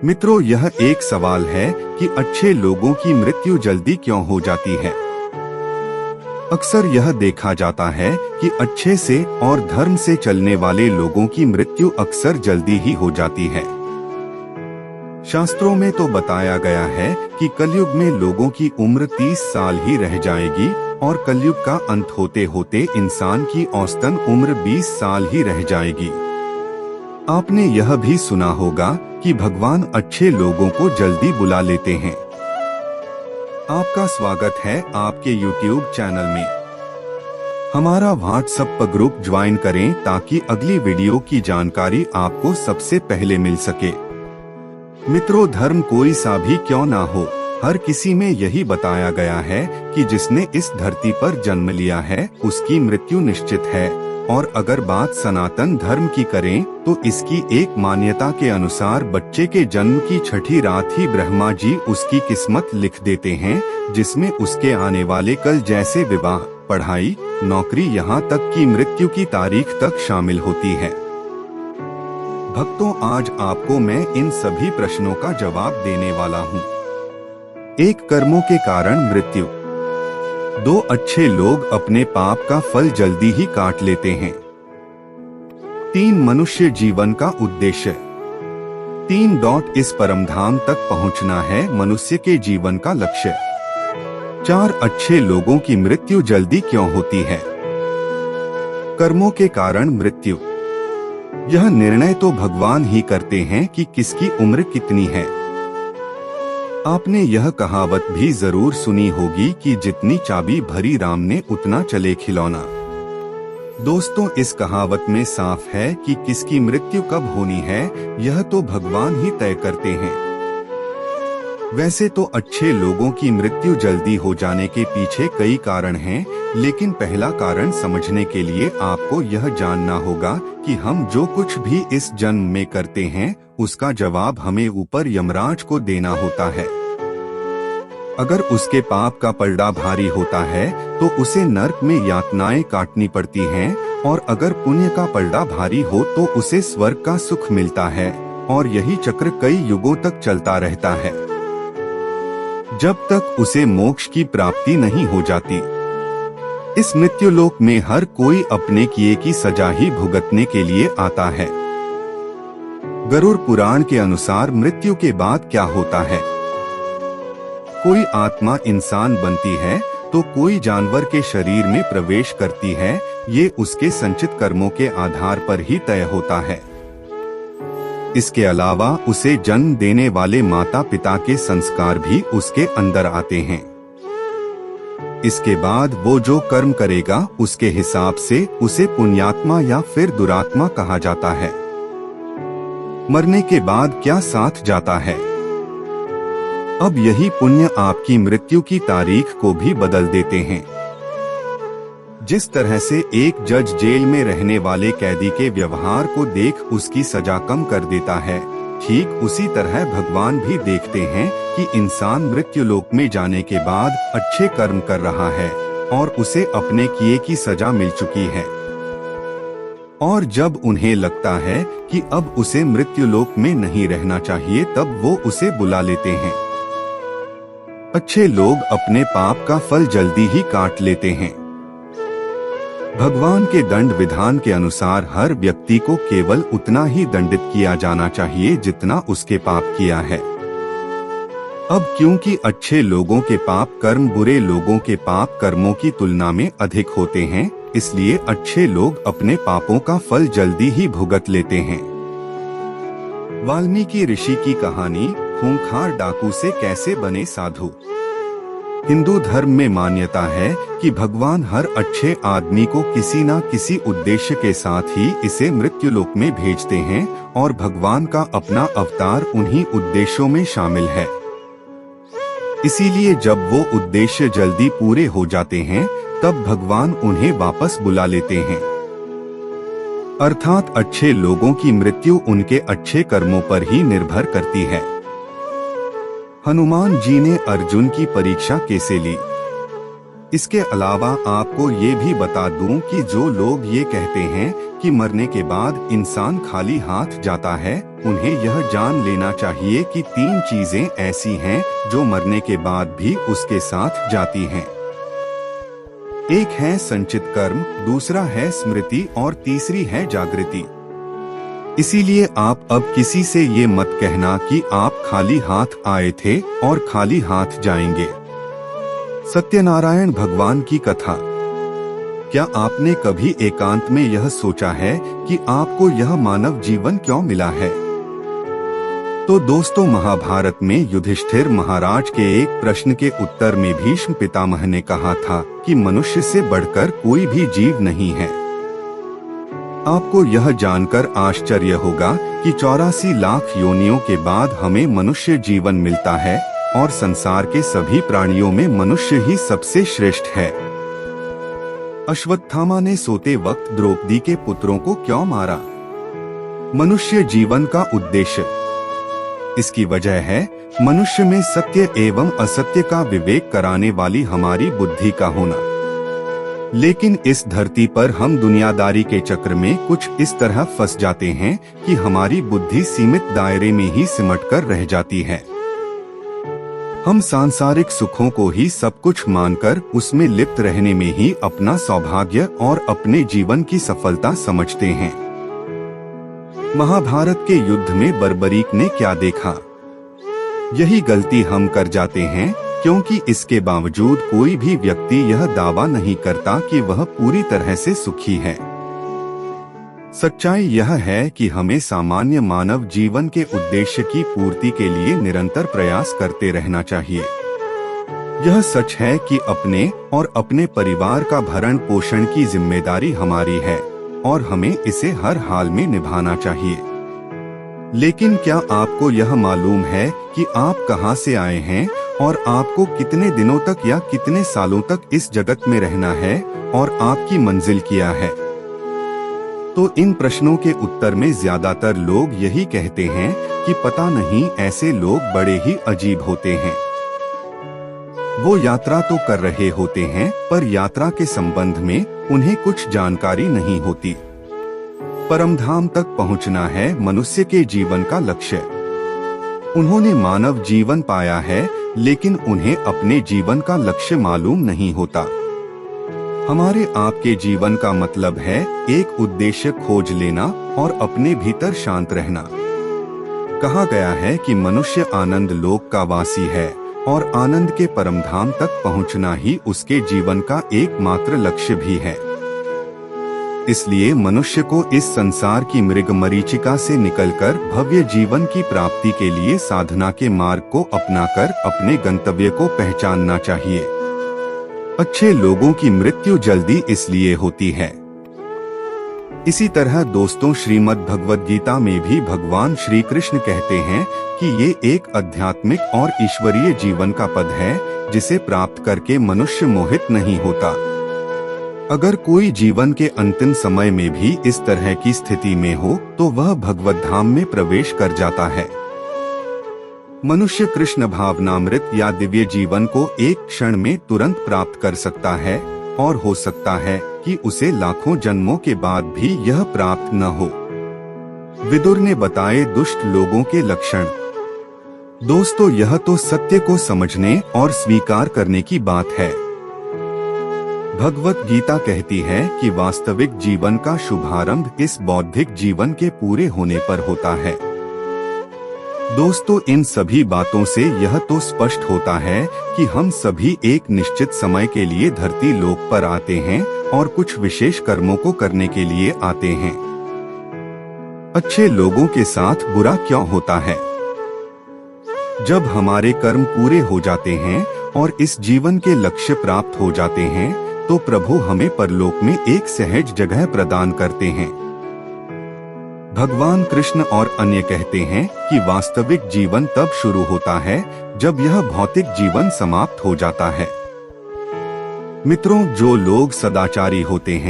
मित्रों, यह एक सवाल है कि अच्छे लोगों की मृत्यु जल्दी क्यों हो जाती है। अक्सर यह देखा जाता है कि अच्छे से और धर्म से चलने वाले लोगों की मृत्यु अक्सर जल्दी ही हो जाती है। शास्त्रों में तो बताया गया है कि कलयुग में लोगों की उम्र 30 साल ही रह जाएगी और कलयुग का अंत होते होते इंसान की औसतन उम्र 20 साल ही रह जाएगी। आपने यह भी सुना होगा कि भगवान अच्छे लोगों को जल्दी बुला लेते हैं। आपका स्वागत है आपके YouTube चैनल में। हमारा WhatsApp ग्रुप ज्वाइन करें ताकि अगली वीडियो की जानकारी आपको सबसे पहले मिल सके। मित्रों, धर्म कोई सा भी क्यों ना हो, हर किसी में यही बताया गया है कि जिसने इस धरती पर जन्म लिया है उसकी मृत्यु निश्चित है। और अगर बात सनातन धर्म की करें तो इसकी एक मान्यता के अनुसार बच्चे के जन्म की छठी रात ही ब्रह्मा जी उसकी किस्मत लिख देते हैं, जिसमें उसके आने वाले कल जैसे विवाह, पढ़ाई, नौकरी, यहाँ तक कि मृत्यु की तारीख तक शामिल होती है। भक्तों, आज आपको मैं इन सभी प्रश्नों का जवाब देने वाला हूँ। 1. कर्मों के कारण मृत्यु। 2. अच्छे लोग अपने पाप का फल जल्दी ही काट लेते हैं। 3. मनुष्य जीवन का उद्देश्य। 3. इस परमधाम तक पहुंचना है मनुष्य के जीवन का लक्ष्य। 4. अच्छे लोगों की मृत्यु जल्दी क्यों होती है। कर्मों के कारण मृत्यु। यह निर्णय तो भगवान ही करते हैं कि किसकी उम्र कितनी है। आपने यह कहावत भी जरूर सुनी होगी कि जितनी चाबी भरी राम ने उतना चले खिलौना। दोस्तों, इस कहावत में साफ है कि किसकी मृत्यु कब होनी है यह तो भगवान ही तय करते हैं। वैसे तो अच्छे लोगों की मृत्यु जल्दी हो जाने के पीछे कई कारण हैं, लेकिन पहला कारण समझने के लिए आपको यह जानना होगा कि हम जो कुछ भी इस जन्म में करते हैं उसका जवाब हमें ऊपर यमराज को देना होता है। अगर उसके पाप का पलड़ा भारी होता है तो उसे नरक में यातनाएं काटनी पड़ती हैं, और अगर पुण्य का पलड़ा भारी हो तो उसे स्वर्ग का सुख मिलता है, और यही चक्र कई युगों तक चलता रहता है जब तक उसे मोक्ष की प्राप्ति नहीं हो जाती। इस मृत्युलोक में हर कोई अपने किए की सजा ही भुगतने के लिए आता है। गरुड़ पुराण के अनुसार मृत्यु के बाद क्या होता है। कोई आत्मा इंसान बनती है तो कोई जानवर के शरीर में प्रवेश करती है। ये उसके संचित कर्मों के आधार पर ही तय होता है। इसके अलावा उसे जन्म देने वाले माता पिता के संस्कार भी उसके अंदर आते हैं। इसके बाद वो जो कर्म करेगा उसके हिसाब से उसे पुण्यात्मा या फिर दुरात्मा कहा जाता है। मरने के बाद क्या साथ जाता है। अब यही पुण्य आपकी मृत्यु की तारीख को भी बदल देते हैं। जिस तरह से एक जज जेल में रहने वाले कैदी के व्यवहार को देख उसकी सजा कम कर देता है, ठीक उसी तरह भगवान भी देखते हैं कि इंसान मृत्युलोक में जाने के बाद अच्छे कर्म कर रहा है और उसे अपने किए की सजा मिल चुकी है। और जब उन्हें लगता है कि अब उसे मृत्युलोक में नहीं रहना चाहिए, तब वो उसे बुला लेते हैं। अच्छे लोग अपने पाप का फल जल्दी ही काट लेते हैं। भगवान के दंड विधान के अनुसार हर व्यक्ति को केवल उतना ही दंडित किया जाना चाहिए जितना उसके पाप किया है। अब क्योंकि अच्छे लोगों के पाप कर्म बुरे लोगों के पाप कर्मों की तुलना में अधिक होते हैं, इसलिए अच्छे लोग अपने पापों का फल जल्दी ही भुगत लेते हैं। वाल्मीकि ऋषि की कहानी खूंखार डाकू से कैसे बने साधु। हिंदू धर्म में मान्यता है कि भगवान हर अच्छे आदमी को किसी न किसी उद्देश्य के साथ ही इसे मृत्युलोक में भेजते हैं, और भगवान का अपना अवतार उन्हीं उद्देश्यों में शामिल है। इसीलिए जब वो उद्देश्य जल्दी पूरे हो जाते हैं तब भगवान उन्हें वापस बुला लेते हैं। अर्थात अच्छे लोगों की मृत्यु उनके अच्छे कर्मों पर ही निर्भर करती है। हनुमान जी ने अर्जुन की परीक्षा कैसे ली। इसके अलावा आपको ये भी बता दूं कि जो लोग ये कहते हैं कि मरने के बाद इंसान खाली हाथ जाता है, उन्हें यह जान लेना चाहिए कि 3 चीजें ऐसी हैं जो मरने के बाद भी उसके साथ जाती हैं। एक है संचित कर्म, दूसरा है स्मृति और तीसरी है जागृति। इसीलिए आप अब किसी से ये मत कहना कि आप खाली हाथ आए थे और खाली हाथ जाएंगे। सत्यनारायण भगवान की कथा। क्या आपने कभी एकांत में यह सोचा है कि आपको यह मानव जीवन क्यों मिला है? तो दोस्तों, महाभारत में युधिष्ठिर महाराज के एक प्रश्न के उत्तर में भीष्म पितामह ने कहा था कि मनुष्य से बढ़कर कोई भी जीव नहीं है। आपको यह जानकर आश्चर्य होगा कि 84 लाख योनियों के बाद हमें मनुष्य जीवन मिलता है और संसार के सभी प्राणियों में मनुष्य ही सबसे श्रेष्ठ है। अश्वत्थामा ने सोते वक्त द्रौपदी के पुत्रों को क्यों मारा? मनुष्य जीवन का उद्देश्य। इसकी वजह है मनुष्य में सत्य एवं असत्य का विवेक कराने वाली हमारी बुद्धि का होना। लेकिन इस धरती पर हम दुनियादारी के चक्र में कुछ इस तरह फंस जाते हैं कि हमारी बुद्धि सीमित दायरे में ही सिमटकर रह जाती है। हम सांसारिक सुखों को ही सब कुछ मानकर उसमें लिप्त रहने में ही अपना सौभाग्य और अपने जीवन की सफलता समझते हैं। महाभारत के युद्ध में बर्बरीक ने क्या देखा? यही गलती हम कर जाते हैं, क्योंकि इसके बावजूद कोई भी व्यक्ति यह दावा नहीं करता कि वह पूरी तरह से सुखी है। सच्चाई यह है कि हमें सामान्य मानव जीवन के उद्देश्य की पूर्ति के लिए निरंतर प्रयास करते रहना चाहिए। यह सच है कि अपने और अपने परिवार का भरण पोषण की जिम्मेदारी हमारी है और हमें इसे हर हाल में निभाना चाहिए। लेकिन क्या आपको यह मालूम है कि आप कहां से आए हैं और आपको कितने दिनों तक या कितने सालों तक इस जगत में रहना है और आपकी मंजिल क्या है? तो इन प्रश्नों के उत्तर में ज्यादातर लोग यही कहते हैं कि पता नहीं, ऐसे लोग बड़े ही अजीब होते हैं। वो यात्रा तो कर रहे होते हैं पर यात्रा के संबंध में उन्हें कुछ जानकारी नहीं होती। परमधाम तक पहुंचना है मनुष्य के जीवन का लक्ष्य। उन्होंने मानव जीवन पाया है, लेकिन उन्हें अपने जीवन का लक्ष्य मालूम नहीं होता। हमारे आपके जीवन का मतलब है एक उद्देश्य खोज लेना और अपने भीतर शांत रहना। कहा गया है कि मनुष्य आनंद लोक का वासी है और आनंद के परमधाम तक पहुंचना ही उसके जीवन का एकमात्र लक्ष्य भी है। इसलिए मनुष्य को इस संसार की मृग मरीचिका से निकलकर भव्य जीवन की प्राप्ति के लिए साधना के मार्ग को अपनाकर अपने गंतव्य को पहचानना चाहिए। अच्छे लोगों की मृत्यु जल्दी इसलिए होती है। इसी तरह दोस्तों, श्रीमद् भगवद गीता में भी भगवान श्री कृष्ण कहते हैं कि ये एक आध्यात्मिक और ईश्वरीय जीवन का पद है जिसे प्राप्त करके मनुष्य मोहित नहीं होता। अगर कोई जीवन के अंतिम समय में भी इस तरह की स्थिति में हो तो वह भगवत धाम में प्रवेश कर जाता है। मनुष्य कृष्ण भावनामृत या दिव्य जीवन को एक क्षण में तुरंत प्राप्त कर सकता है और हो सकता है कि उसे लाखों जन्मों के बाद भी यह प्राप्त न हो। विदुर ने बताए दुष्ट लोगों के लक्षण। दोस्तों, यह तो सत्य को समझने और स्वीकार करने की बात है। भगवत गीता कहती है कि वास्तविक जीवन का शुभारंभ इस बौद्धिक जीवन के पूरे होने पर होता है। दोस्तों, इन सभी बातों से यह तो स्पष्ट होता है कि हम सभी एक निश्चित समय के लिए धरती लोक पर आते हैं और कुछ विशेष कर्मों को करने के लिए आते हैं। अच्छे लोगों के साथ बुरा क्यों होता है? जब हमारे कर्म पूरे हो जाते हैं और इस जीवन के लक्ष्य प्राप्त हो जाते हैं तो प्रभु हमें परलोक में एक सहज जगह प्रदान करते हैं। भगवान कृष्ण और अन्य कहते हैं कि वास्तविक जीवन तब शुरू होता है जब यह भौतिक जीवन समाप्त हो जाता है। मित्रों, जो लोग सदाचारी होते हैं